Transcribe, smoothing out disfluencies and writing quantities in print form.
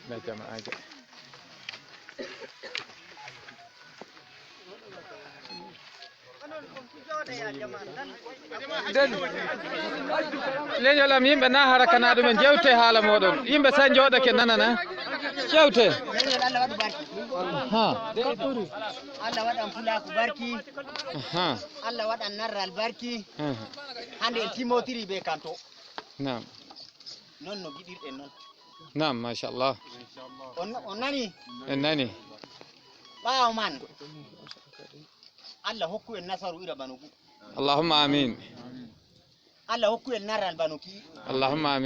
da jama'a ga leñol yimɓe na harakana ɗumen jewte haala moɗon yimɓe sa jooɗake nanana jewte ha Allah waɗan fulaku barki Allah waɗan narral barki hande en timotiri be kanto nam non no giɗirɗen noon nam machallah on nani en nani ɓaawo man Allah hokku en nasaru ira bano gu allahumma amin Allah hokku en narral bano ki allahumma amin